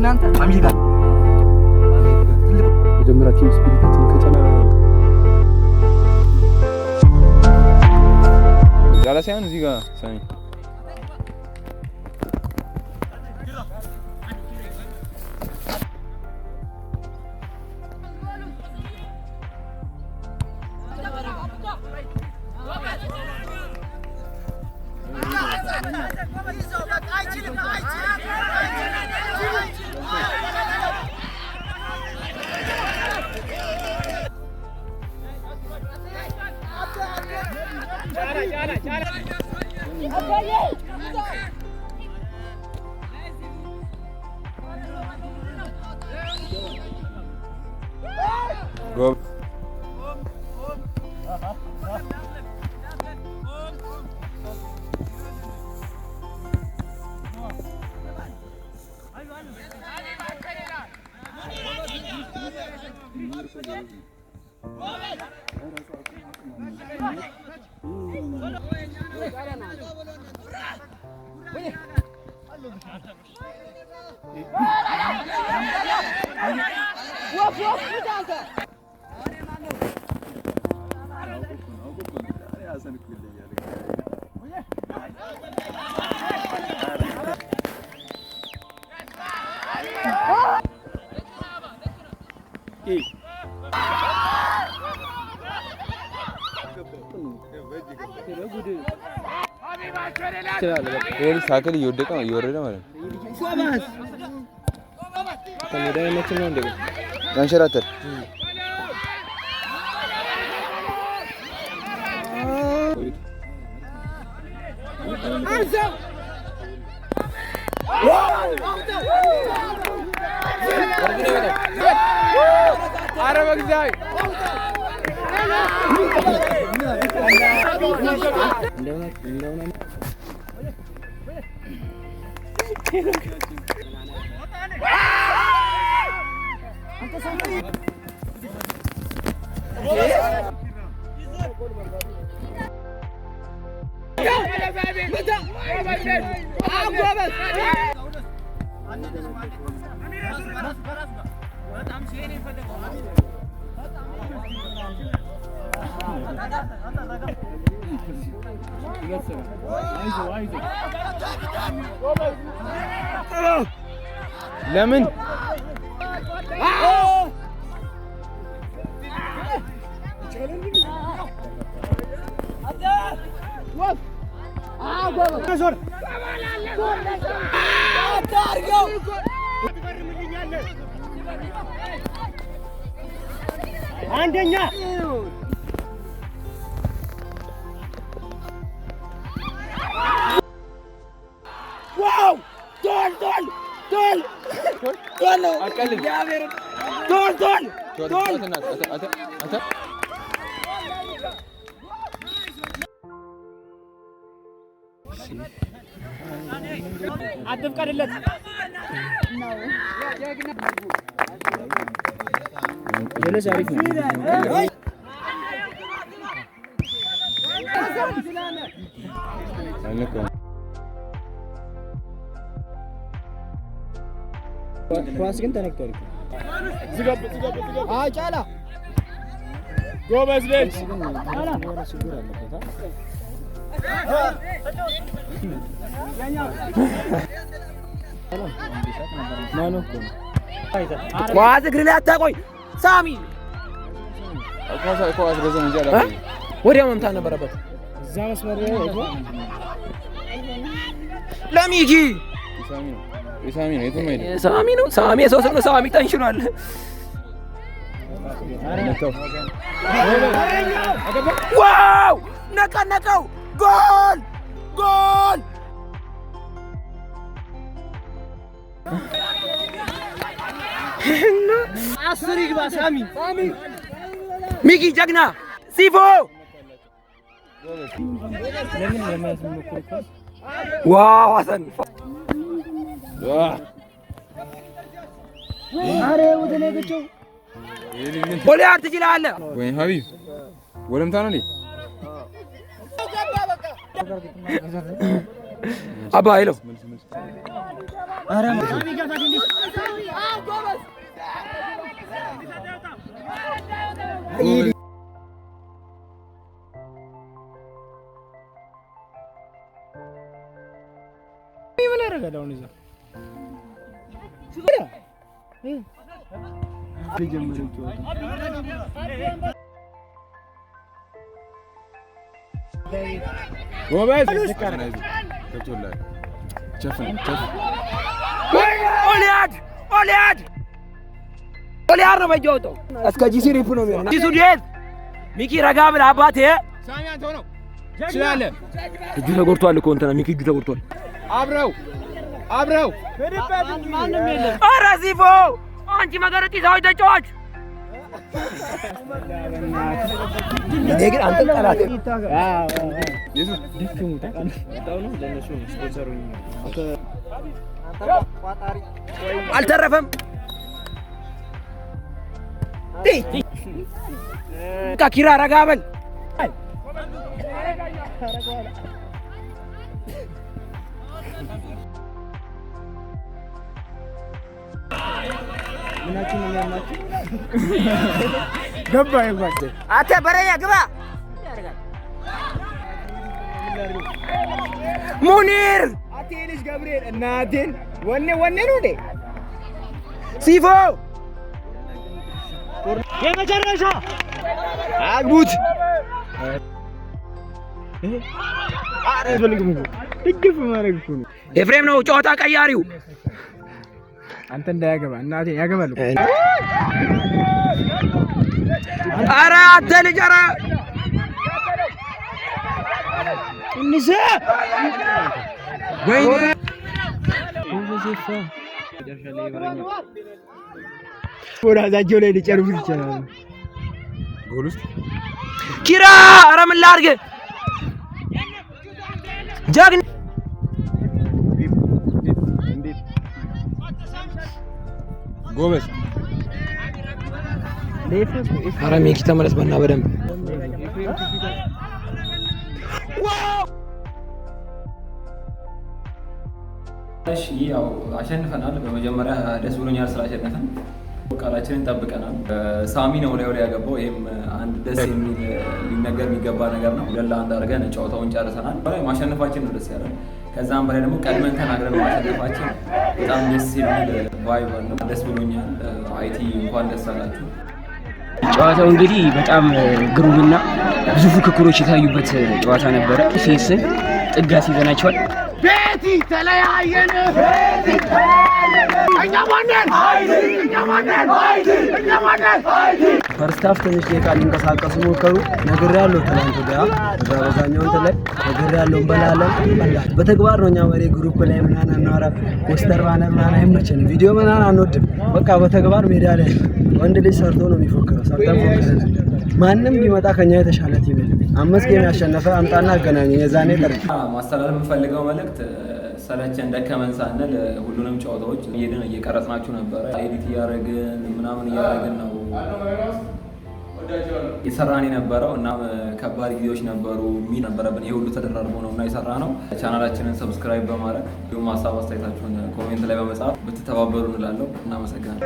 እናንተ ፋሚሊ ጋር መጀመሪያ ቲም ስፒሪታችን ከጨመረ ያላ ሳይሆን እዚህ ጋር ሳሚ Go. ሳይክል እየወደቀ ነው እየወረደ ማለት ነው። ያንሸራተት ለምን አንደኛ ዋው ቶል ቶል ቶል ቶል ነው አቀልል ያቤር ቶል ቶል ቶል አታ አትፍቀድለት ጀለስ አሪፍ ነው ኳስ ግን ተነክቷል። ዝጋብ ጫላ ጎበዝ ልጅ ኳስ እግር ላይ አታቆይ ሳሚ። ኳስ ገዘን እንጂ ወዲያው መምታት ነበረበት። እዛ መስመር ለሚጂ ሳሚ ነው የትም አይደለም። ሳሚ ነው ሳሚ ሶስት ነው ሳሚ ተንሽኗል። ዋው ነቀነቀው ጎል ጎል አስር ይግባ ሳሚ ሚኪ ጀግና ሲፎ ዋው ሐሰን አሬ ወደ ነገቸው ወላሂ ትችላለህ ወይ ሀቢብ ወለምታ ነው እንዴ አባ ሄሎ ምን ያደርጋል አሁን? እዛ ኦሊያድ ነው በጀውቶ እስከ ጂሲ ሪፕ ነው የሚሆነው። ጂሱ ዲት ሚኪ ረጋ ብለህ አባቴ ሳሚ አንተ ነው ስላለ እጁ ተጎድቷል እኮ እንትና ሚኪ እጁ ተጎድቷል። አብረው ማንም የለም። ኧረ ሲፎ አንቺ መገረጥ ይዘው ተጫዋች እኔ ግን አንተ ጠላት አልተረፈም። ኪራ ረጋ በል ገባ ይባል አተ በረያ ግባ ሙኒር አቴልሽ ገብርኤል እናቴን ወኔ ነው እንዴ ሲፎ የመጨረሻ አግቡት። አረ ፈልግም ድግፍ ማድረግ እኮ ነው። ኤፍሬም ነው ጨዋታ ቀያሪው። አንተ እንዳያገባ እናቴ ያገባል። አረ አንተ ልጅ አረ እንሰ ወይኔ ወራዛቸው ላይ ሊጨርሱ ይችላል። ጎል ውስጥ ኪራ አረ ምን ላድርግ ጀግና ጎበዝ አረ ሚኪ ተመለስ በና በደንብ እሺ ያው አሸንፈናል። በመጀመሪያ ደስ ብሎኛል ስላሸነፈን። ቃላችንን ጠብቀናል። ሳሚ ነው ላይ ያገባው። ይሄም አንድ ደስ የሚል ሊነገር የሚገባ ነገር ነው። ለላ አንድ አድርገን ጨዋታውን ጨርሰናል። ማሸነፋችን ነው ደስ ያለን። ከዛም በላይ ደግሞ ቀድመን ተናግረን ማሸነፋችን በጣም ደስ የሚል ቫይብ አለው። ደስ ብሎኛል። አይቲ እንኳን ደስ አላችሁ። ጨዋታው እንግዲህ በጣም ግሩምና ብዙ ፉክክሮች የታዩበት ጨዋታ ነበረ። ፌስን ጥጋት ይዘናቸዋል። ቤቲ ተለያየን ፈርስት ሃፍ ትንሽ ደቂቃ ሊንቀሳቀሱ ሞከሩ። ነግሬያለሁ። ትናንት ወዲያ በዛኛው እንትን ላይ ነግሬያለሁ። እንበላለን በተግባር ነው። እኛ መሬ ግሩፕ ላይ ምናምን አናወራ። ፖስተር ባነር ምናምን አይመቸንም። ቪዲዮ ምናምን አንወድም። በቃ በተግባር ሜዳ ላይ ወንድ ልጅ ሰርቶ ነው የሚፎክረው። ሰርተን ፎክረን ማንም ቢመጣ ከኛ የተሻለ ቲም 5 ጌም ያሸነፈ አምጣና አገናኘ። የዛኔ ማስተላለፍ የምፈልገው መልእክት ሰለቸን ደከመን ሳንል ሁሉንም ጨዋታዎች እየቀረጽናችሁ ነበረ። ኤዲት እያደረግን ምናምን እያደረግን ነው የሰራን የነበረው እና ከባድ ጊዜዎች ነበሩ። ሚ ነበረብን ይሄ ሁሉ ተደራርቦ ነው እና የሰራ ነው። ቻናላችንን ሰብስክራይብ በማድረግ እንዲሁም ሀሳብ አስተያየታችሁን ኮሜንት ላይ በመጻፍ ብትተባበሩ እንላለሁ። እናመሰግናለን።